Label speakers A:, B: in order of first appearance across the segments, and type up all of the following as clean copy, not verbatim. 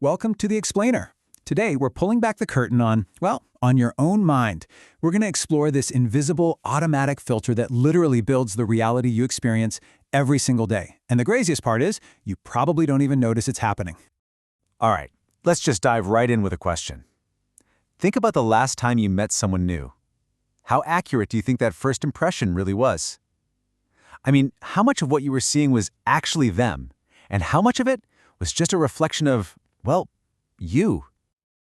A: Welcome to The Explainer. Today, we're pulling back the curtain on, well, on your own mind. We're going to explore this invisible, automatic filter that literally builds the reality you experience every single day. And the craziest part is, you probably don't even notice it's happening.
B: All right, let's just dive right in with a question. Think about the last time you met someone new. How accurate do you think that first impression really was? I mean, how much of what you were seeing was actually them, and how much of it was just a reflection of, well, you?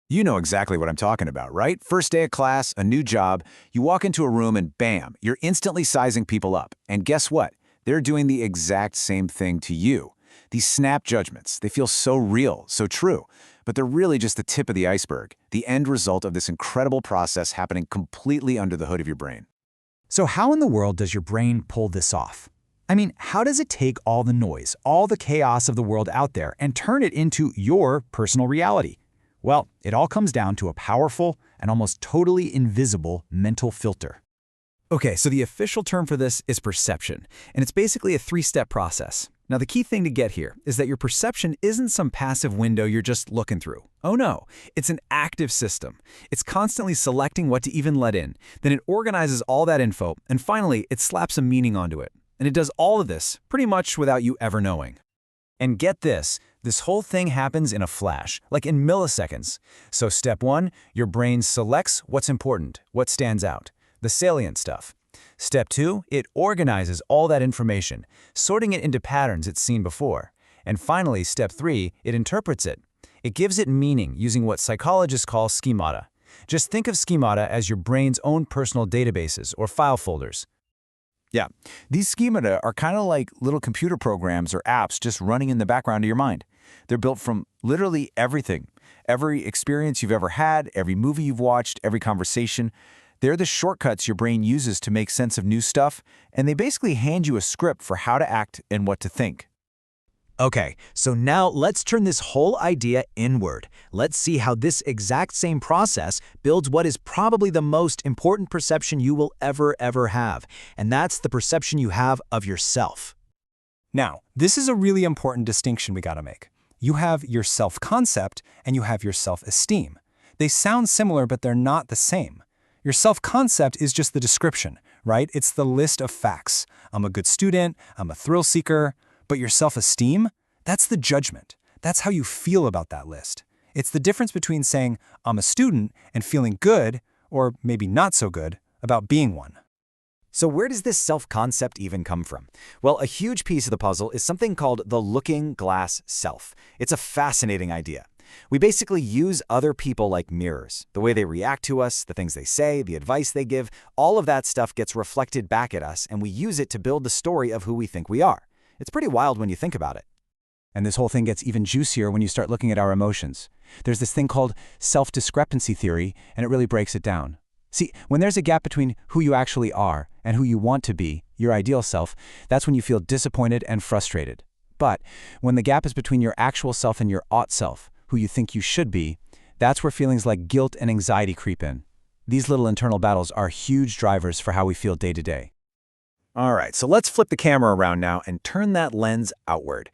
C: You know exactly what I'm talking about, right? First day of class, a new job, you walk into a room and bam, you're instantly sizing people up. And guess what? They're doing the exact same thing to you. These snap judgments, they feel so real, so true, but they're really just the tip of the iceberg, the end result of this incredible process happening completely under the hood of your brain.
D: So how in the world does your brain pull this off? I mean, how does it take all the noise, all the chaos of the world out there, and turn it into your personal reality? Well, it all comes down to a powerful and almost totally invisible mental filter.
E: Okay, so the official term for this is perception, and it's basically a three-step process. Now, the key thing to get here is that your perception isn't some passive window you're just looking through. Oh no, it's an active system. It's constantly selecting what to even let in. Then it organizes all that info, and finally, it slaps a meaning onto it. And it does all of this pretty much without you ever knowing.
B: And get this whole thing happens in a flash, like in milliseconds. So step one, your brain selects what's important, what stands out, the salient stuff. Step two, it organizes all that information, sorting it into patterns it's seen before. And finally, step three, it interprets it. It gives it meaning using what psychologists call schemata. Just think of schemata as your brain's own personal databases or file folders.
C: Yeah, these schemata are kind of like little computer programs or apps just running in the background of your mind. They're built from literally everything. Every experience you've ever had, every movie you've watched, every conversation. They're the shortcuts your brain uses to make sense of new stuff, and they basically hand you a script for how to act and what to think.
D: Okay, so now let's turn this whole idea inward. Let's see how this exact same process builds what is probably the most important perception you will ever have, and that's the perception you have of yourself.
F: Now, this is a really important distinction we gotta make. You have your self-concept and you have your self-esteem. They sound similar, but they're not the same. Your self-concept is just the description, right? It's the list of facts. I'm a good student, I'm a thrill seeker. But your self-esteem, that's the judgment. That's how you feel about that list. It's the difference between saying, I'm a student, and feeling good, or maybe not so good, about being one.
D: So where does this self-concept even come from? Well, a huge piece of the puzzle is something called the looking glass self. It's a fascinating idea. We basically use other people like mirrors. The way they react to us, the things they say, the advice they give, all of that stuff gets reflected back at us, and we use it to build the story of who we think we are. It's pretty wild when you think about it.
A: And this whole thing gets even juicier when you start looking at our emotions. There's this thing called self-discrepancy theory, and it really breaks it down. See, when there's a gap between who you actually are and who you want to be, your ideal self, that's when you feel disappointed and frustrated. But when the gap is between your actual self and your ought self, who you think you should be, that's where feelings like guilt and anxiety creep in. These little internal battles are huge drivers for how we feel day to day.
C: All right, so let's flip the camera around now and turn that lens outward.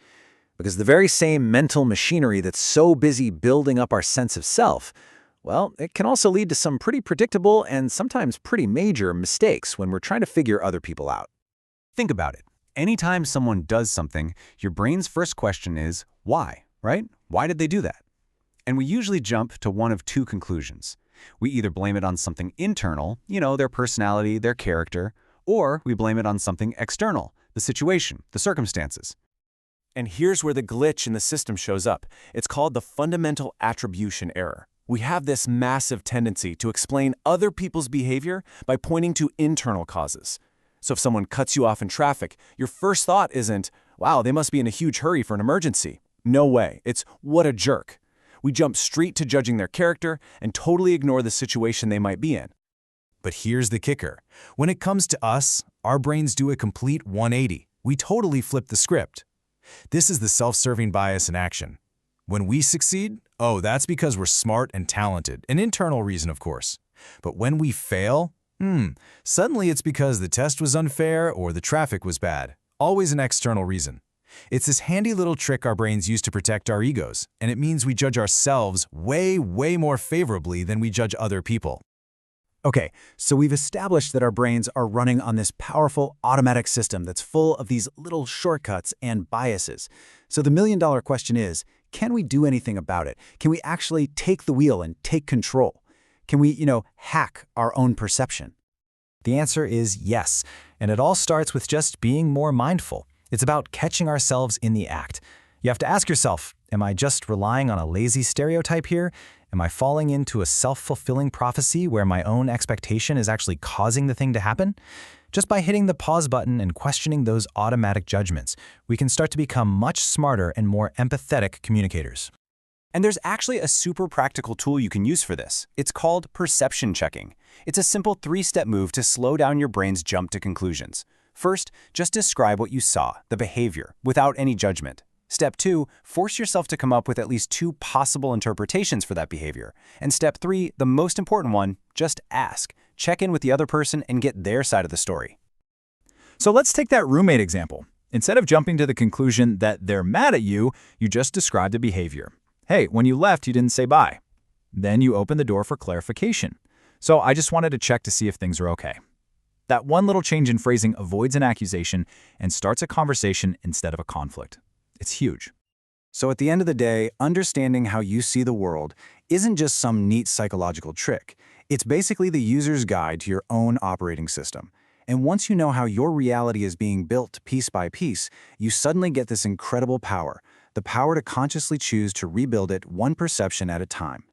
C: Because the very same mental machinery that's so busy building up our sense of self, well, it can also lead to some pretty predictable and sometimes pretty major mistakes when we're trying to figure other people out.
B: Think about it. Anytime someone does something, your brain's first question is, why, right? Why did they do that? And we usually jump to one of two conclusions. We either blame it on something internal, their personality, their character, or we blame it on something external, the situation, the circumstances.
E: And here's where the glitch in the system shows up. It's called the fundamental attribution error. We have this massive tendency to explain other people's behavior by pointing to internal causes. So if someone cuts you off in traffic, your first thought isn't, wow, they must be in a huge hurry for an emergency. No way. It's, what a jerk. We jump straight to judging their character and totally ignore the situation they might be in.
G: But here's the kicker. When it comes to us, our brains do a complete 180. We totally flip the script. This is the self-serving bias in action. When we succeed, oh, that's because we're smart and talented, an internal reason, of course. But when we fail, suddenly it's because the test was unfair or the traffic was bad, always an external reason. It's this handy little trick our brains use to protect our egos, and it means we judge ourselves way, way more favorably than we judge other people.
A: Okay, so we've established that our brains are running on this powerful automatic system that's full of these little shortcuts and biases. So the million-dollar question is, can we do anything about it? Can we actually take the wheel and take control? Can we, hack our own perception?
B: The answer is yes, and it all starts with just being more mindful. It's about catching ourselves in the act. You have to ask yourself, am I just relying on a lazy stereotype here? Am I falling into a self-fulfilling prophecy where my own expectation is actually causing the thing to happen? Just by hitting the pause button and questioning those automatic judgments, we can start to become much smarter and more empathetic communicators.
E: And there's actually a super practical tool you can use for this. It's called perception checking. It's a simple 3-step move to slow down your brain's jump to conclusions. First, just describe what you saw, the behavior, without any judgment. Step 2, force yourself to come up with at least 2 possible interpretations for that behavior. And step 3, the most important one, just ask. Check in with the other person and get their side of the story.
B: So let's take that roommate example. Instead of jumping to the conclusion that they're mad at you, you just described the behavior. Hey, when you left, you didn't say bye. Then you opened the door for clarification. So I just wanted to check to see if things are okay. That one little change in phrasing avoids an accusation and starts a conversation instead of a conflict. It's huge.
A: So at the end of the day, understanding how you see the world isn't just some neat psychological trick. It's basically the user's guide to your own operating system. And once you know how your reality is being built piece by piece, you suddenly get this incredible power, the power to consciously choose to rebuild it one perception at a time.